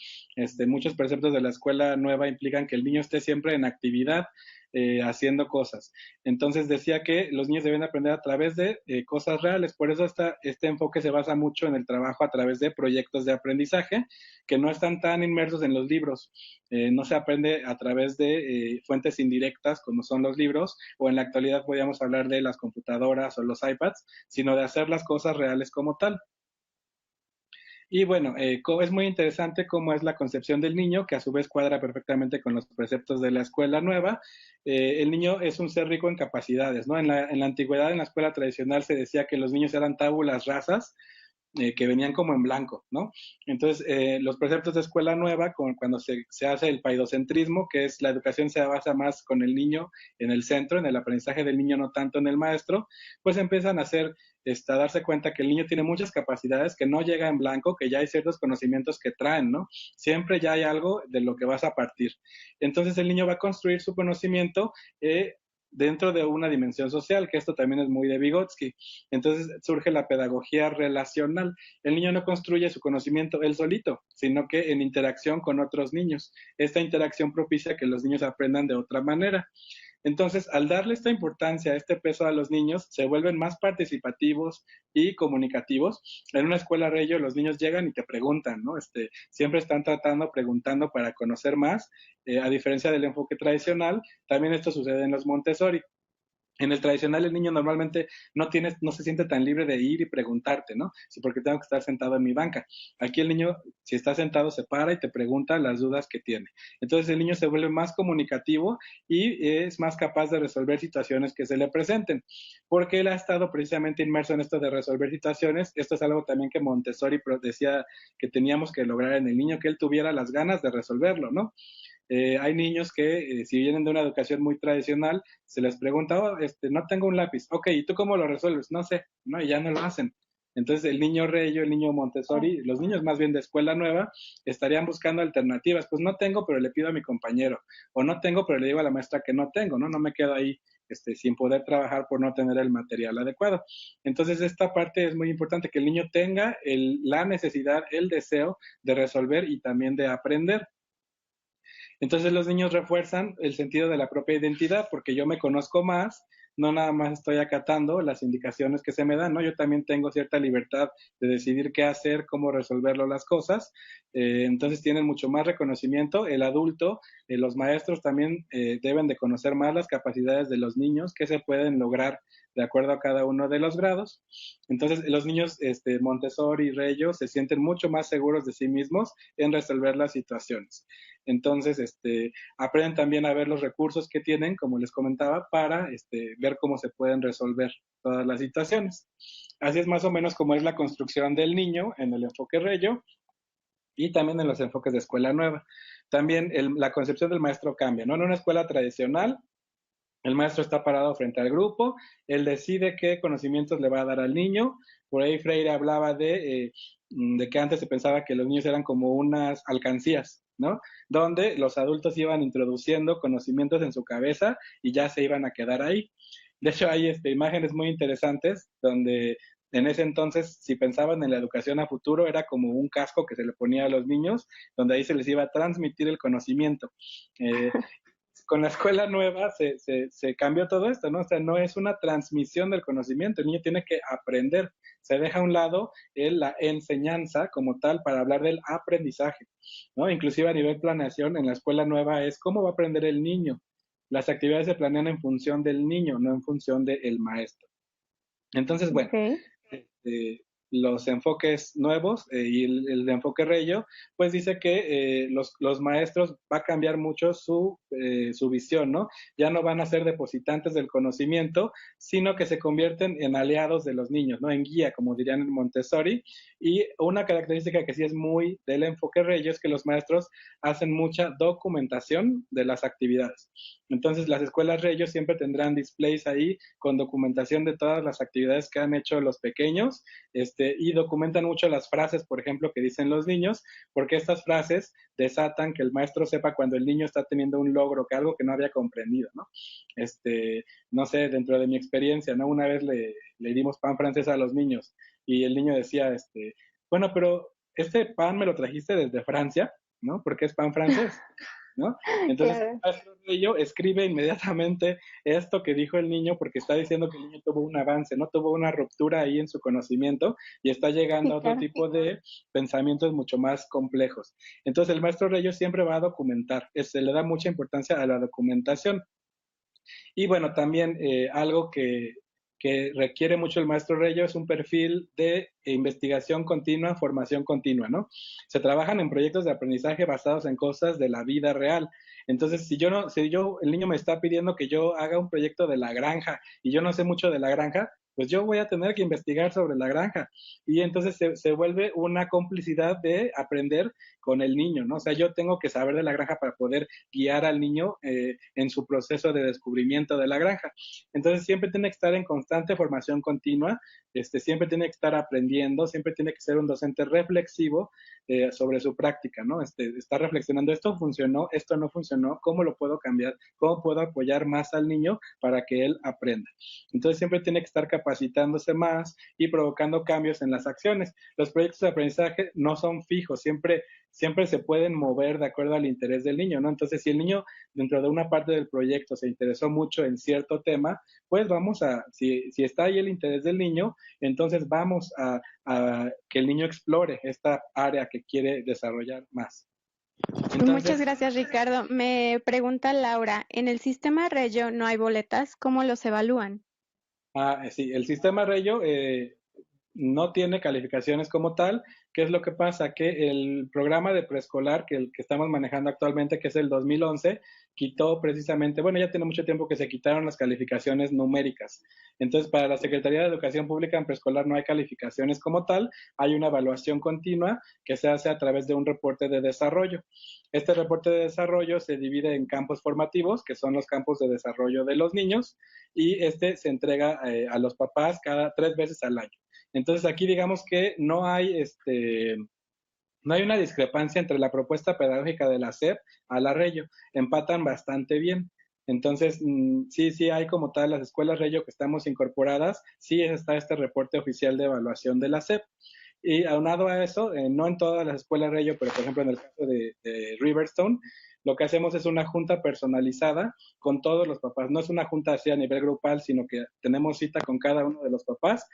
Muchos preceptos de la escuela nueva implican que el niño esté siempre en actividad, haciendo cosas. Entonces decía que los niños deben aprender a través de cosas reales. Por eso este enfoque se basa mucho en el trabajo a través de proyectos de aprendizaje que no están tan inmersos en los libros. No se aprende a través de fuentes indirectas como son los libros, o en la actualidad podríamos hablar de las computadoras o los iPads, sino de hacer las cosas reales como tal. Y bueno, es muy interesante cómo es la concepción del niño, que a su vez cuadra perfectamente con los preceptos de la escuela nueva. El niño es un ser rico en capacidades, ¿no? En la antigüedad, en la escuela tradicional, se decía que los niños eran tábulas rasas, que venían como en blanco, ¿no? Entonces, los preceptos de escuela nueva, cuando se hace el paidocentrismo, que es la educación se basa más con el niño en el centro, en el aprendizaje del niño, no tanto en el maestro, pues empiezan a darse cuenta que el niño tiene muchas capacidades, que no llega en blanco, que ya hay ciertos conocimientos que traen, ¿no? Siempre ya hay algo de lo que vas a partir. Entonces el niño va a construir su conocimiento dentro de una dimensión social, que esto también es muy de Vygotsky. Entonces surge la pedagogía relacional. El niño no construye su conocimiento él solito, sino que en interacción con otros niños. Esta interacción propicia que los niños aprendan de otra manera. Entonces, al darle esta importancia, este peso a los niños, se vuelven más participativos y comunicativos. En una escuela Reggio, los niños llegan y te preguntan, ¿no? Siempre están preguntando para conocer más, a diferencia del enfoque tradicional. También esto sucede en los Montessori. En el tradicional el niño normalmente no se siente tan libre de ir y preguntarte, ¿no? Sí, porque tengo que estar sentado en mi banca. Aquí el niño, si está sentado, se para y te pregunta las dudas que tiene. Entonces el niño se vuelve más comunicativo y es más capaz de resolver situaciones que se le presenten, porque él ha estado precisamente inmerso en esto de resolver situaciones. Esto es algo también que Montessori decía que teníamos que lograr en el niño, que él tuviera las ganas de resolverlo, ¿no? Hay niños que, si vienen de una educación muy tradicional, se les pregunta, oh, no tengo un lápiz. Ok, ¿y tú cómo lo resuelves? No sé, ¿no? Y ya no lo hacen. Entonces, el niño Reggio, el niño Montessori, los niños más bien de escuela nueva, estarían buscando alternativas. Pues no tengo, pero le pido a mi compañero. O no tengo, pero le digo a la maestra que no tengo, ¿no? No me quedo ahí sin poder trabajar por no tener el material adecuado. Entonces, esta parte es muy importante, que el niño tenga la necesidad, el deseo de resolver y también de aprender. Entonces los niños refuerzan el sentido de la propia identidad, porque yo me conozco más, no nada más estoy acatando las indicaciones que se me dan, ¿no? Yo también tengo cierta libertad de decidir qué hacer, cómo resolverlo las cosas. Entonces tienen mucho más reconocimiento. El adulto, los maestros también deben de conocer más las capacidades de los niños, que se pueden lograr de acuerdo a cada uno de los grados. Entonces los niños Montessori y Reggio se sienten mucho más seguros de sí mismos en resolver las situaciones. Entonces, aprenden también a ver los recursos que tienen, como les comentaba, para ver cómo se pueden resolver todas las situaciones. Así es más o menos como es la construcción del niño en el enfoque Reggio y también en los enfoques de escuela nueva. También la concepción del maestro cambia, ¿no? En una escuela tradicional, el maestro está parado frente al grupo, él decide qué conocimientos le va a dar al niño. Por ahí Freire hablaba de que antes se pensaba que los niños eran como unas alcancías, ¿no? Donde los adultos iban introduciendo conocimientos en su cabeza y ya se iban a quedar ahí. De hecho, hay imágenes muy interesantes donde en ese entonces, si pensaban en la educación a futuro, era como un casco que se le ponía a los niños, donde ahí se les iba a transmitir el conocimiento. Eh, con la escuela nueva se cambió todo esto, ¿no? O sea, no es una transmisión del conocimiento, el niño tiene que aprender. Se deja a un lado la enseñanza como tal para hablar del aprendizaje, ¿no? Inclusive a nivel planeación, en la escuela nueva es cómo va a aprender el niño. Las actividades se planean en función del niño, no en función del maestro. Entonces, bueno, Ok. este, los enfoques nuevos y el enfoque Reyo, pues dice que los maestros va a cambiar mucho su visión, ¿no? Ya no van a ser depositantes del conocimiento, sino que se convierten en aliados de los niños, ¿no? En guía, como dirían en Montessori. Y una característica que sí es muy del enfoque Reyo es que los maestros hacen mucha documentación de las actividades. Entonces, las escuelas Reyo siempre tendrán displays ahí con documentación de todas las actividades que han hecho los pequeños, y documentan mucho las frases, por ejemplo, que dicen los niños, porque estas frases desatan que el maestro sepa cuando el niño está teniendo un logro, que algo que no había comprendido, ¿no? No sé, dentro de mi experiencia, ¿no? Una vez le dimos pan francés a los niños y el niño decía, bueno, pero este pan me lo trajiste desde Francia, ¿no? Porque es pan francés. ¿No? Entonces, Claro. el maestro Bello escribe inmediatamente esto que dijo el niño porque está diciendo que el niño tuvo un avance, no tuvo una ruptura ahí en su conocimiento y está llegando Sí, a otro claro. tipo de pensamientos mucho más complejos. Entonces, el maestro Bello siempre va a documentar, se le da mucha importancia a la documentación. Y bueno, también algo que requiere mucho el maestro Reyo es un perfil de investigación continua, formación continua, ¿no? Se trabajan en proyectos de aprendizaje basados en cosas de la vida real. Entonces, el niño me está pidiendo que yo haga un proyecto de la granja y yo no sé mucho de la granja, pues yo voy a tener que investigar sobre la granja. Y entonces se vuelve una complicidad de aprender con el niño, ¿no? O sea, yo tengo que saber de la granja para poder guiar al niño en su proceso de descubrimiento de la granja. Entonces siempre tiene que estar en constante formación continua, siempre tiene que estar aprendiendo, siempre tiene que ser un docente reflexivo sobre su práctica, ¿no? Está reflexionando, esto funcionó, esto no funcionó, ¿cómo lo puedo cambiar? ¿Cómo puedo apoyar más al niño para que él aprenda? Entonces siempre tiene que estar capacitándose más y provocando cambios en las acciones. Los proyectos de aprendizaje no son fijos, siempre se pueden mover de acuerdo al interés del niño, ¿no? Entonces, si el niño dentro de una parte del proyecto se interesó mucho en cierto tema, pues si está ahí el interés del niño, entonces vamos a que el niño explore esta área que quiere desarrollar más. Muchas Entonces, gracias, Ricardo. Me pregunta Laura, ¿en el sistema Reggio no hay boletas? ¿Cómo los evalúan? sí, el sistema Reyo no tiene calificaciones como tal. ¿Qué es lo que pasa? Que el programa de preescolar el que estamos manejando actualmente, que es el 2011, quitó precisamente, bueno, ya tiene mucho tiempo que se quitaron las calificaciones numéricas. Entonces, para la Secretaría de Educación Pública en preescolar no hay calificaciones como tal, hay una evaluación continua que se hace a través de un reporte de desarrollo. Este reporte de desarrollo se divide en campos formativos, que son los campos de desarrollo de los niños, y se entrega a los papás cada 3 veces al año. Entonces aquí digamos que no hay una discrepancia entre la propuesta pedagógica de la SEP a la Reyo, empatan bastante bien. Entonces, sí hay como tal las escuelas Reyo que estamos incorporadas, sí está este reporte oficial de evaluación de la SEP. Y aunado a eso, no en todas las escuelas Reyo, pero por ejemplo en el caso de Riverstone, lo que hacemos es una junta personalizada con todos los papás. No es una junta así a nivel grupal, sino que tenemos cita con cada uno de los papás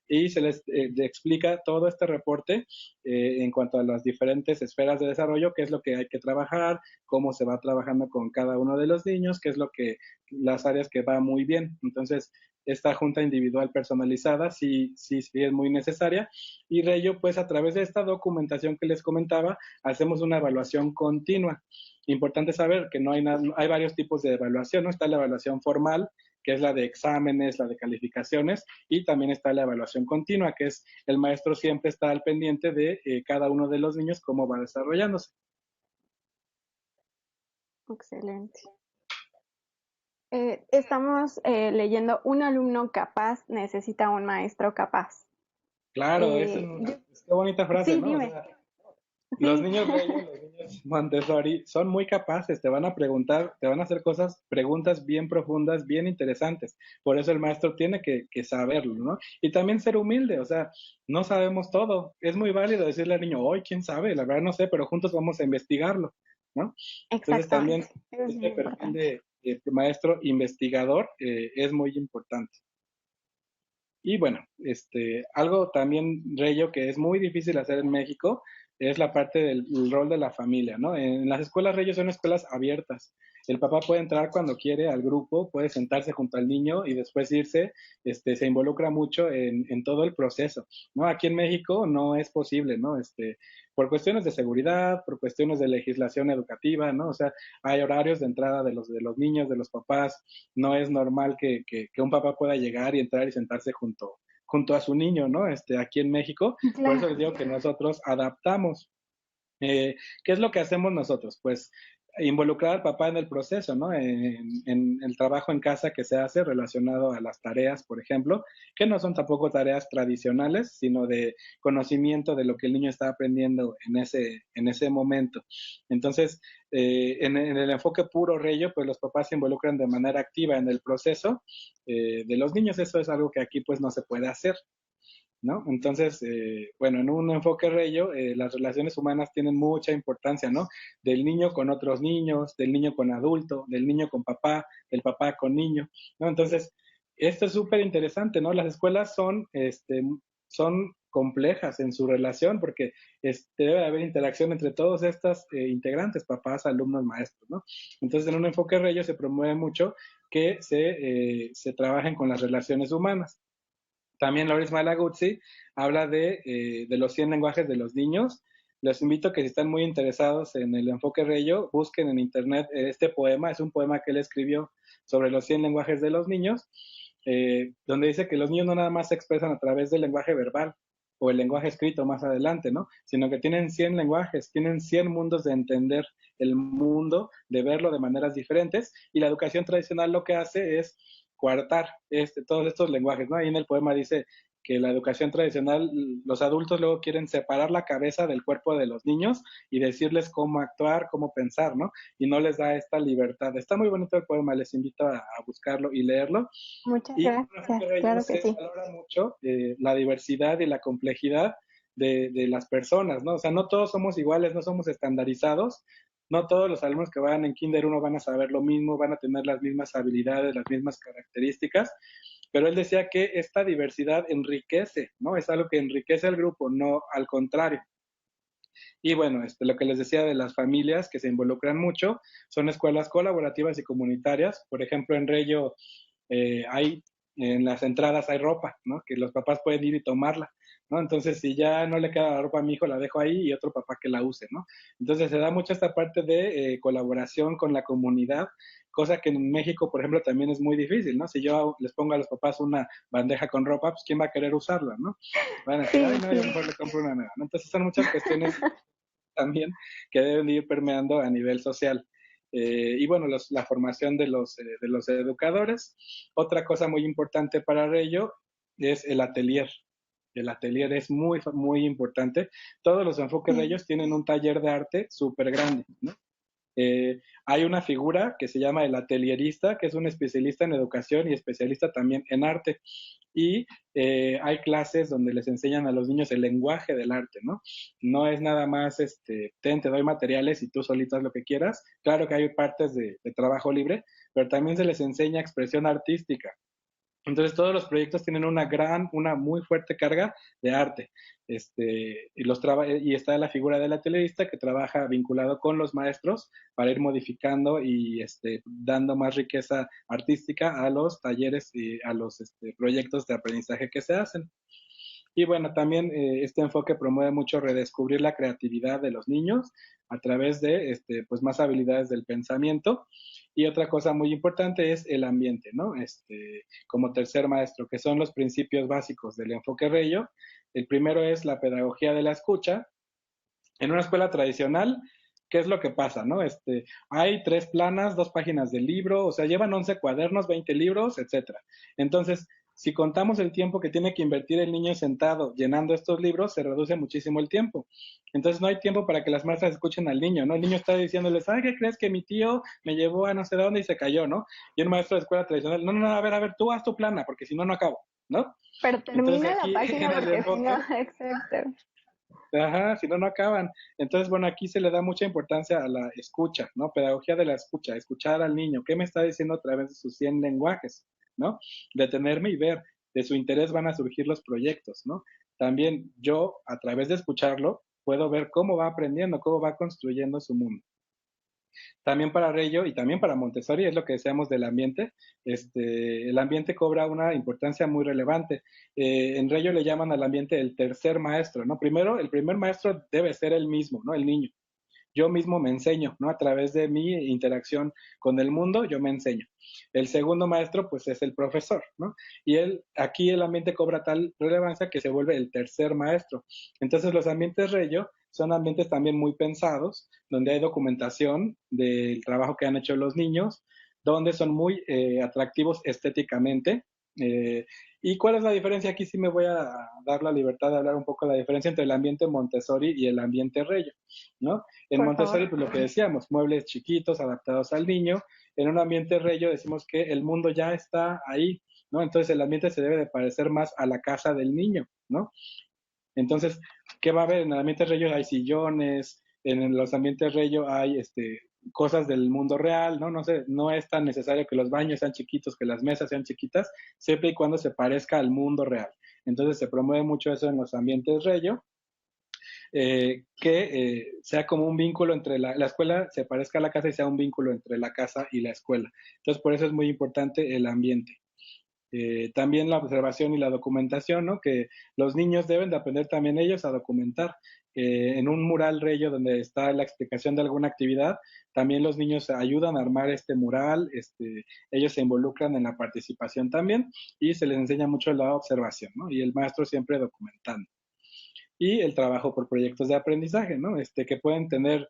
y se les explica todo este reporte en cuanto a las diferentes esferas de desarrollo, qué es lo que hay que trabajar, cómo se va trabajando con cada uno de los niños, qué es las áreas que va muy bien. Entonces, esta junta individual personalizada sí es muy necesaria y de ello, pues a través de esta documentación que les comentaba, hacemos una evaluación continua. Importante saber que no hay varios tipos de evaluación, ¿no? Está la evaluación formal, que es la de exámenes, la de calificaciones, y también está la evaluación continua, que es el maestro siempre está al pendiente de cada uno de los niños, cómo va desarrollándose. Excelente. Estamos leyendo un alumno capaz necesita un maestro capaz. Claro, Eh, yo- qué bonita frase, sí, ¿no? O dime. sea, Los Sí. niños Reyes, los niños Montessori son muy capaces, te van a preguntar, te van a hacer preguntas bien profundas, bien interesantes. Por eso el maestro tiene que saberlo, ¿no? Y también ser humilde, o sea, no sabemos todo. Es muy válido decirle al niño, hoy, quién sabe, la verdad no sé, pero juntos vamos a investigarlo, ¿no? Entonces también Exactamente, es este muy perfil importante. de maestro investigador es muy importante. Y bueno, algo también, Reyo, que es muy difícil hacer en México, es la parte del el rol de la familia, ¿no? En las escuelas Reyo son escuelas abiertas. El papá puede entrar cuando quiere al grupo, puede sentarse junto al niño y después irse, se involucra mucho en todo el proceso, ¿no? Aquí en México no es posible, ¿no? Por cuestiones de seguridad, por cuestiones de legislación educativa, ¿no? O sea, hay horarios de entrada de los niños, de los papás, no es normal que un papá pueda llegar y entrar y sentarse junto a su niño, ¿no? Aquí en México. Por eso les Claro. digo que nosotros adaptamos. ¿Qué es lo que hacemos nosotros? Pues involucrar al papá en el proceso, ¿no? En el trabajo en casa que se hace relacionado a las tareas, por ejemplo, que no son tampoco tareas tradicionales, sino de conocimiento de lo que el niño está aprendiendo en ese momento. Entonces, en el enfoque puro Reyo, pues los papás se involucran de manera activa en el proceso de los niños. Eso es algo que aquí pues no se puede hacer, ¿no? Entonces, bueno, en un enfoque Reyo, las relaciones humanas tienen mucha importancia, ¿no? Del niño con otros niños, del niño con adulto, del niño con papá, del papá con niño, ¿no? Entonces, esto es súper interesante, ¿no? Las escuelas son complejas en su relación porque debe haber interacción entre todos estos integrantes, papás, alumnos, maestros, ¿no? Entonces, en un enfoque Reyo se promueve mucho que se trabajen con las relaciones humanas. También Loris Malaguzzi habla de los 100 lenguajes de los niños. Les invito a que si están muy interesados en el enfoque Reyo, busquen en internet este poema. Es un poema que él escribió sobre los 100 lenguajes de los niños, donde dice que los niños no nada más se expresan a través del lenguaje verbal o el lenguaje escrito más adelante, ¿no? Sino que tienen 100 lenguajes, tienen 100 mundos de entender el mundo, de verlo de maneras diferentes, y la educación tradicional lo que hace es coartar todos estos lenguajes, ¿no? Ahí en el poema dice que la educación tradicional, los adultos luego quieren separar la cabeza del cuerpo de los niños y decirles cómo actuar, cómo pensar, ¿no? Y no les da esta libertad. Está muy bonito el poema, les invito a buscarlo y leerlo. Muchas Y gracias, ello claro que se sí. valora mucho la diversidad y la complejidad de las personas, ¿no? O sea, no todos somos iguales, no somos estandarizados, no todos los alumnos que van en Kinder 1 van a saber lo mismo, van a tener las mismas habilidades, las mismas características, pero él decía que esta diversidad enriquece, ¿no? Es algo que enriquece al grupo, no al contrario. Y bueno, lo que les decía de las familias que se involucran mucho, son escuelas colaborativas y comunitarias. Por ejemplo, en Reyo en las entradas hay ropa, ¿no? Que los papás pueden ir y tomarla, ¿no? Entonces, si ya no le queda la ropa a mi hijo, la dejo ahí y otro papá que la use, ¿no? Entonces, se da mucho esta parte de colaboración con la comunidad, cosa que en México, por ejemplo, también es muy difícil, ¿no? Si yo les pongo a los papás una bandeja con ropa, pues ¿quién va a querer usarla, no? Van a decir, ay, Sí, no, yo sí. mejor le compro una nueva, ¿no? Entonces, son muchas cuestiones también que deben ir permeando a nivel social. Y bueno, la formación de los educadores. Otra cosa muy importante para ello es el atelier. El atelier es muy, muy importante. Todos los enfoques de Sí. ellos tienen un taller de arte súper grande, ¿no? Hay una figura que se llama el atelierista, que es un especialista en educación y especialista también en arte. Y hay clases donde les enseñan a los niños el lenguaje del arte, ¿no? No es nada más, te doy materiales y tú solito haz lo que quieras. Claro que hay partes de trabajo libre, pero también se les enseña expresión artística. Entonces todos los proyectos tienen una muy fuerte carga de arte. Y está la figura del atelierista que trabaja vinculado con los maestros para ir modificando y dando más riqueza artística a los talleres y a los proyectos de aprendizaje que se hacen. Y bueno, también este enfoque promueve mucho redescubrir la creatividad de los niños a través de pues más habilidades del pensamiento. Y otra cosa muy importante es el ambiente, ¿no? Como tercer maestro, que son los principios básicos del enfoque Reyo. El primero es la pedagogía de la escucha. En una escuela tradicional, ¿qué es lo que pasa, no? Hay 3 planas, 2 páginas del libro, o sea, llevan 11 cuadernos, 20 libros, etcétera. Entonces, Si contamos el tiempo que tiene que invertir el niño sentado llenando estos libros, se reduce muchísimo el tiempo. Entonces no hay tiempo para que las maestras escuchen al niño, ¿no? El niño está diciéndoles, ¿sabes qué crees que mi tío me llevó a no sé dónde y se cayó, ¿no? Y el maestro de escuela tradicional, no, no, no, a ver, tú haz tu plana, porque si no, no acabo, ¿no? Pero Entonces termina la aquí página en el porque si no, enfoque, exacto. ajá, si no, no acaban. Entonces, bueno, aquí se le da mucha importancia a la escucha, ¿no? Pedagogía de la escucha, escuchar al niño. ¿Qué me está diciendo a través de sus 100 lenguajes, ¿no? Detenerme y ver. De su interés van a surgir los proyectos, ¿no? También yo, a través de escucharlo, puedo ver cómo va aprendiendo, cómo va construyendo su mundo. También para Reggio y también para Montessori es lo que decíamos del ambiente. El ambiente cobra una importancia muy relevante. En Reggio le llaman al ambiente el tercer maestro, ¿no? Primero, el primer maestro debe ser el mismo, ¿no? El niño. Yo mismo me enseño, ¿no? A través de mi interacción con el mundo, yo me enseño. El segundo maestro, pues, es el profesor, ¿no? Y aquí el ambiente cobra tal relevancia que se vuelve el tercer maestro. Entonces, los ambientes Reggio son ambientes también muy pensados, donde hay documentación del trabajo que han hecho los niños, donde son muy atractivos estéticamente. Eh, ¿Y cuál es la diferencia? Aquí sí me voy a dar la libertad de hablar un poco de la diferencia entre el ambiente Montessori y el ambiente Reggio, ¿no? En Por favor. Montessori, pues lo que decíamos, muebles chiquitos, adaptados al niño. En un ambiente Reggio decimos que el mundo ya está ahí, ¿no? Entonces el ambiente se debe de parecer más a la casa del niño, ¿no? Entonces, ¿qué va a haber? En el ambiente Reggio hay sillones, en los ambientes Reggio hay cosas del mundo real, ¿no? No sé, no es tan necesario que los baños sean chiquitos, que las mesas sean chiquitas, siempre y cuando se parezca al mundo real. Entonces se promueve mucho eso en los ambientes Reggio, que sea como un vínculo entre la escuela, se parezca a la casa y sea un vínculo entre la casa y la escuela. Entonces, por eso es muy importante el ambiente. También la observación y la documentación, ¿no? Que los niños deben de aprender también ellos a documentar. En un mural Reggio donde está la explicación de alguna actividad, también los niños ayudan a armar este mural, ellos se involucran en la participación también y se les enseña mucho la observación, ¿no? Y el maestro siempre documentando. Y el trabajo por proyectos de aprendizaje, ¿no? Que pueden tener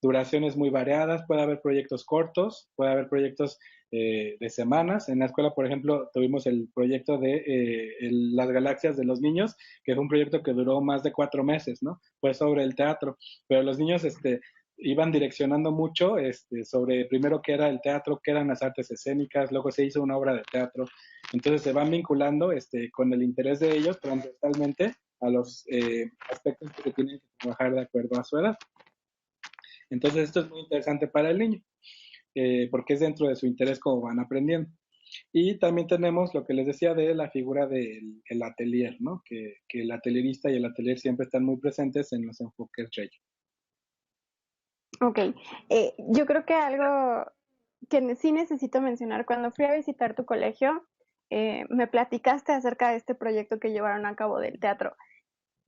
duraciones muy variadas, puede haber proyectos cortos, puede haber proyectos de semanas. En la escuela, por ejemplo, tuvimos el proyecto de las galaxias de los niños, que fue un proyecto que duró más de 4 meses, ¿no? Fue sobre el teatro, pero los niños iban direccionando mucho sobre primero qué era el teatro, qué eran las artes escénicas, luego se hizo una obra de teatro, entonces se van vinculando con el interés de ellos transversalmente a los aspectos que se tienen que trabajar de acuerdo a su edad. Entonces esto es muy interesante para el niño, porque es dentro de su interés como van aprendiendo. Y también tenemos lo que les decía de la figura del el atelier, ¿no? Que el atelierista y el atelier siempre están muy presentes en los enfoques Reggio. Ok, yo creo que algo que sí necesito mencionar, cuando fui a visitar tu colegio, me platicaste acerca de este proyecto que llevaron a cabo del teatro.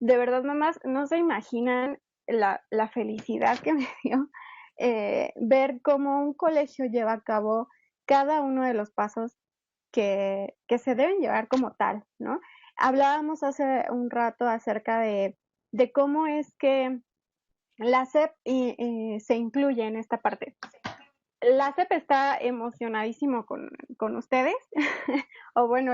De verdad, mamás, no se imaginan la felicidad que me dio ver cómo un colegio lleva a cabo cada uno de los pasos que se deben llevar como tal, ¿no? Hablábamos hace un rato acerca de cómo es que la SEP se incluye en esta parte. La SEP está emocionadísimo con ustedes, o bueno,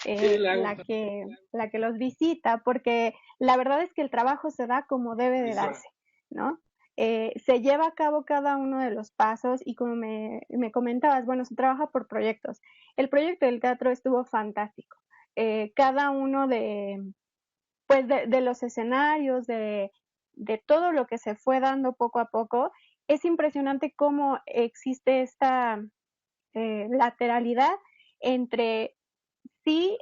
Sí, la que los visita, porque la verdad es que el trabajo se da como debe de visual. darse, ¿no? Se lleva a cabo cada uno de los pasos y como me comentabas, bueno, se trabaja por proyectos. El proyecto del teatro estuvo fantástico. Cada uno pues de los escenarios, de todo lo que se fue dando poco a poco, es impresionante cómo existe esta lateralidad entre sí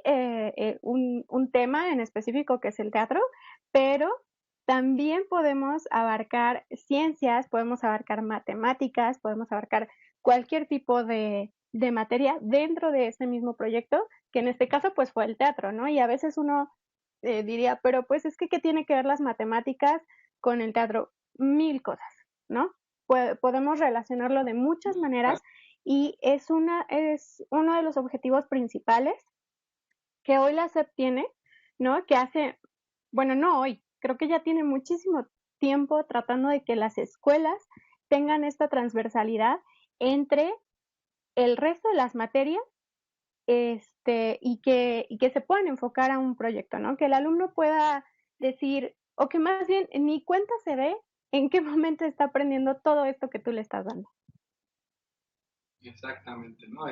un tema en específico que es el teatro, pero también podemos abarcar ciencias, podemos abarcar matemáticas, podemos abarcar cualquier tipo de materia dentro de ese mismo proyecto, que en este caso pues fue el teatro, ¿no? Y a veces uno diría, pero pues es que ¿qué tiene que ver las matemáticas con el teatro? Mil cosas, ¿no? Podemos relacionarlo de muchas maneras y es uno de los objetivos principales que hoy la SEP tiene, ¿no? Que hace, bueno, no hoy, creo que ya tiene muchísimo tiempo tratando de que las escuelas tengan esta transversalidad entre el resto de las materias y que se puedan enfocar a un proyecto, ¿no? Que el alumno pueda decir, o que más bien ni cuenta se dé en qué momento está aprendiendo todo esto que tú le estás dando. Exactamente, ¿no?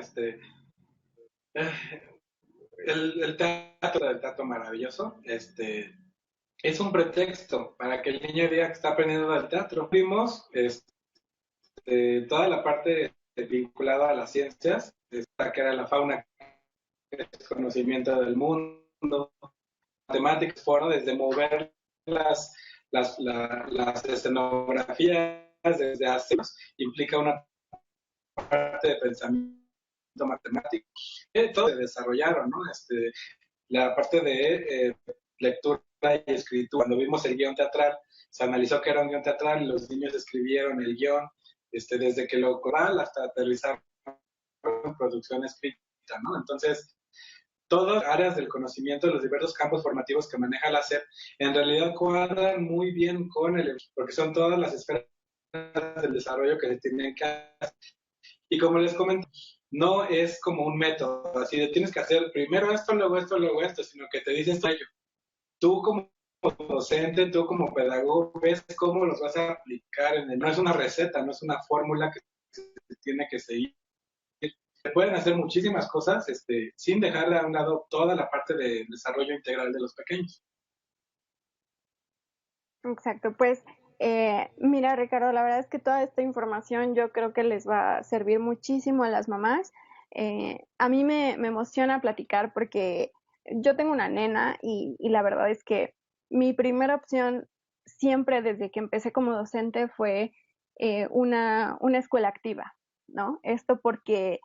El teatro maravilloso, es un pretexto para que el niño diga que está aprendiendo del teatro. Vimos toda la parte vinculada a las ciencias, que era la fauna, el conocimiento del mundo, matemáticas, fueron desde mover las escenografías desde hace años, implica una parte de pensamiento matemático. Todo se desarrollaron, ¿no? La parte de lectura y escritura. Cuando vimos el guión teatral, se analizó que era un guión teatral y los niños escribieron el guión desde que lo coral hasta aterrizar en producción escrita, ¿no? Entonces, todas las áreas del conocimiento, los diversos campos formativos que maneja la SEP, en realidad cuadran muy bien con porque son todas las esferas del desarrollo que se tienen que hacer. Y como les comento, no es como un método, así de tienes que hacer primero esto, luego esto, sino que te dicen ello. Tú como docente, tú como pedagogo, ves cómo los vas a aplicar. No es una receta, no es una fórmula que se tiene que seguir. Se pueden hacer muchísimas cosas sin dejar a un lado toda la parte de desarrollo integral de los pequeños. Exacto, pues mira Ricardo, la verdad es que toda esta información yo creo que les va a servir muchísimo a las mamás. A mí me emociona platicar porque yo tengo una nena y la verdad es que mi primera opción siempre desde que empecé como docente fue una escuela activa, ¿no? Esto porque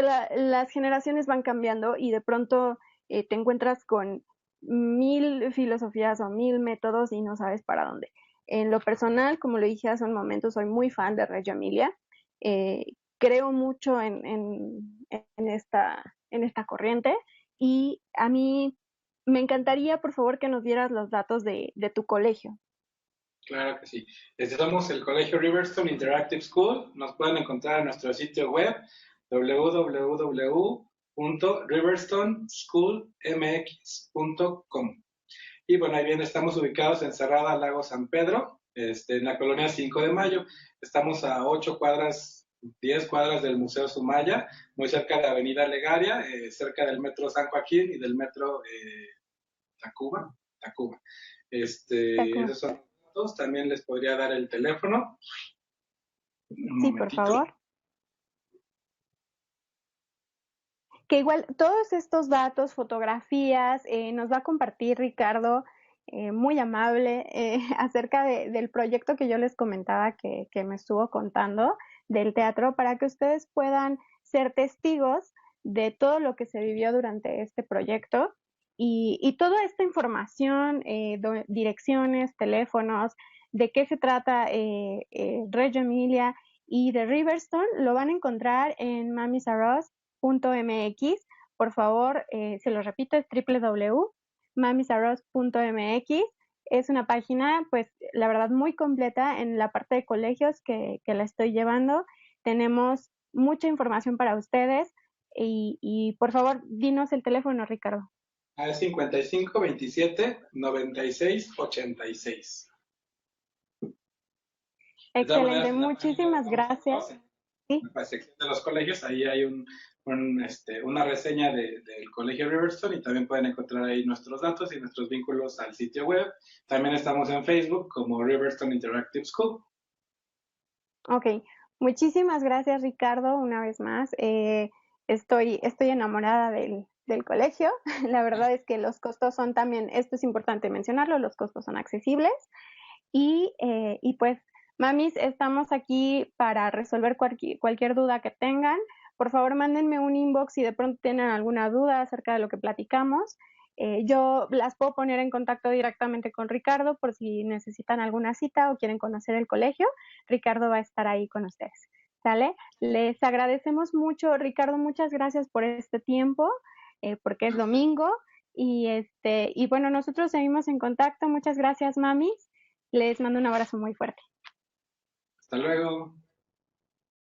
las generaciones van cambiando y de pronto te encuentras con 1000 filosofías o 1000 métodos y no sabes para dónde. En lo personal, como lo dije hace un momento, soy muy fan de Reggio Emilia. Creo mucho en esta corriente y a mí me encantaría, por favor, que nos dieras los datos de tu colegio. Claro que sí. Somos el Colegio Riverstone Interactive School. Nos pueden encontrar en nuestro sitio web www.riverstoneschoolmx.com. Y bueno, ahí bien, estamos ubicados en Cerrada Lago San Pedro, en la colonia 5 de Mayo. Estamos a 8 cuadras, 10 cuadras del Museo Sumaya, muy cerca de Avenida Legaria, cerca del Metro San Joaquín y del Metro Tacuba. Tacuba. Esos son los datos. También les podría dar el teléfono. Un Sí, por momentito. favor. Que igual todos estos datos, fotografías, nos va a compartir Ricardo, muy amable, acerca del proyecto que yo les comentaba que me estuvo contando del teatro, para que ustedes puedan ser testigos de todo lo que se vivió durante este proyecto y toda esta información, direcciones, teléfonos, de qué se trata Reggio Emilia y de Riverstone, lo van a encontrar en Mamis R Us .mx. Por favor, se lo repito, es www.mamisarros.mx. Es una página, pues, la verdad, muy completa en la parte de colegios que la estoy llevando. Tenemos mucha información para ustedes y por favor, dinos el teléfono, Ricardo. Es 55 27 96 86. De todas Excelente, maneras, en la página muchísimas gracias. en ¿Sí? la sección de los colegios, ahí hay una reseña del Colegio Riverstone y también pueden encontrar ahí nuestros datos y nuestros vínculos al sitio web. También estamos en Facebook como Riverstone Interactive School. Ok, muchísimas gracias Ricardo, una vez más. Estoy enamorada del colegio. La verdad es que los costos son también, esto es importante mencionarlo, los costos son accesibles. Y pues, mamis, estamos aquí para resolver cualquier duda que tengan. Por favor, mándenme un inbox si de pronto tienen alguna duda acerca de lo que platicamos. Yo las puedo poner en contacto directamente con Ricardo por si necesitan alguna cita o quieren conocer el colegio. Ricardo va a estar ahí con ustedes. ¿Sale? Les agradecemos mucho, Ricardo, muchas gracias por este tiempo, porque es domingo. Y bueno, nosotros seguimos en contacto. Muchas gracias, mamis. Les mando un abrazo muy fuerte. Hasta luego.